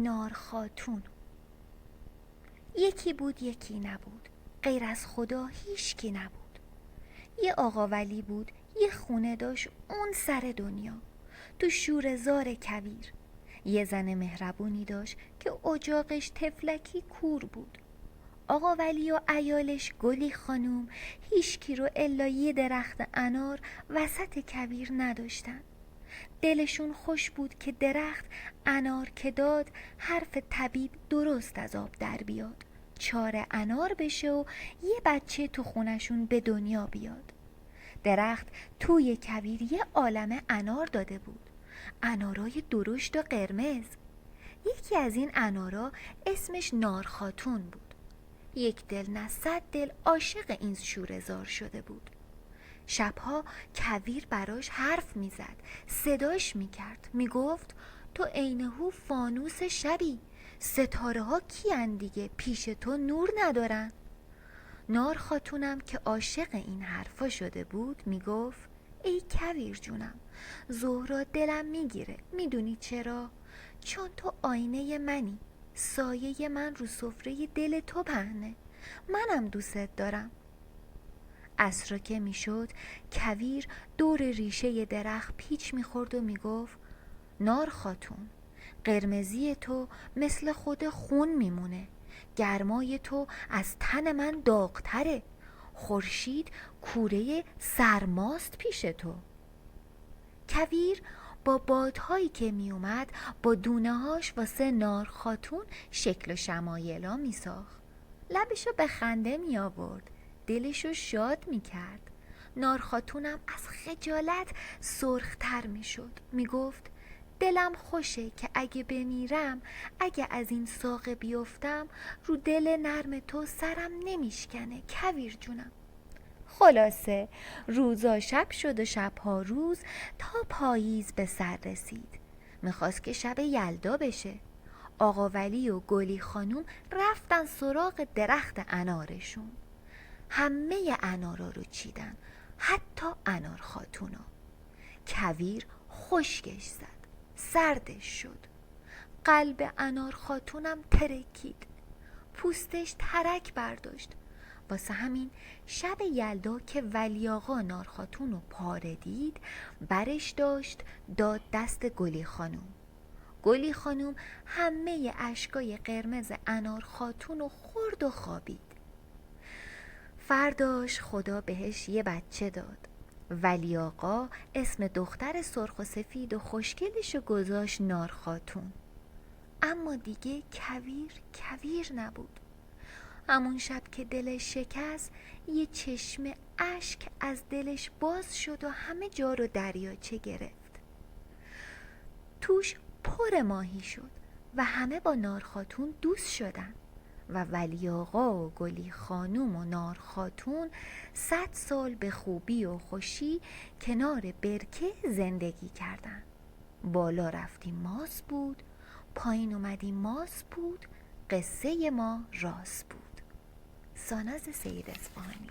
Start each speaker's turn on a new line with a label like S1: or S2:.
S1: نار خاتون. یکی بود یکی نبود، غیر از خدا هیچکی نبود. یه آقا ولی بود، یه خونه داشت اون سر دنیا، تو شوره‌زار کویر. یه زن مهربونی داشت که اجاقش تفلکی کور بود. آقا ولی و عیالش گلی خانوم هیچکی رو الا یه درخت انار وسط کویر نداشتن. دلشون خوش بود که درخت انار که داد حرف طبیب درست از آب در بیاد، چاره انار بشه و یه بچه تو خونشون به دنیا بیاد. درخت توی کویر یه عالمه انار داده بود، انارای درشت و قرمز. یکی از این انارا اسمش نار خاتون بود. یک دل نه 100 دل عاشق این شوره‌زار شده بود. شبها کویر براش حرف میزد، صداش میکرد، میگفت تو عین هو فانوس شبی، ستاره ها کیان دیگه پیش تو نور ندارن. نار خاتونم که عاشق این حرفا شده بود میگفت ای کویر جونم، زهرا دلم میگیره، میدونی چرا؟ چون تو آینه منی، سایه من رو سفره دل تو پهنه، منم دوست دارم. عصرا که میشد کویر دور ریشه درخت پیچ میخورد و میگفت نار خاتون، قرمزی تو مثل خود خون میمونه، گرمای تو از تن من داغتره، خورشید کوره سرماست پیش تو. کویر با بادهایی که میومد با دونه‌هاش واسه نار خاتون شکل و شمایلا میساخت، لبشو به خنده می آورد، دلشو شاد می کرد. نار خاتونم از خجالت سرختر می شد، می گفت دلم خوشه که اگه بمیرم، اگه از این ساقه بیفتم، رو دل نرم تو سرم نمیشکنه کویر جونم. خلاصه روزا شب شد و شبها روز تا پاییز به سر رسید. میخواست که شب یلدا بشه. آقا ولی و گلی خانوم رفتن سراغ درخت انارشون. همه انارا رو چیدن، حتی انار خاتونا. کویر خشکش زد، سردش شد. قلب انار خاتونم ترکید، پوستش ترک برداشت. واسه همین شب یلدا که ولی آقا نار خاتون رو پاره دید، برش داشت داد دست گلی خانوم. گلی خانوم همه اشکای قرمز انار خاتون رو خورد و خوابید. فرداش خدا بهش یه بچه داد. ولی آقا اسم دختر سرخ و سفید و خوشگلش رو گذاشت نار خاتون. اما دیگه کویر نبود. همون شب که دلش شکست، یه چشمه اشک از دلش باز شد و همه جا رو دریاچه گرفت. توش پر ماهی شد و همه با نار خاتون دوست شدن و ولی آقا و گلی خانوم و نار خاتون 100 سال به خوبی و خوشی کنار برکه زندگی کردن. بالا رفتیم ماس بود، پایین اومدیم ماس بود، قصه ما راست بود. ساناز سید اصفهانی.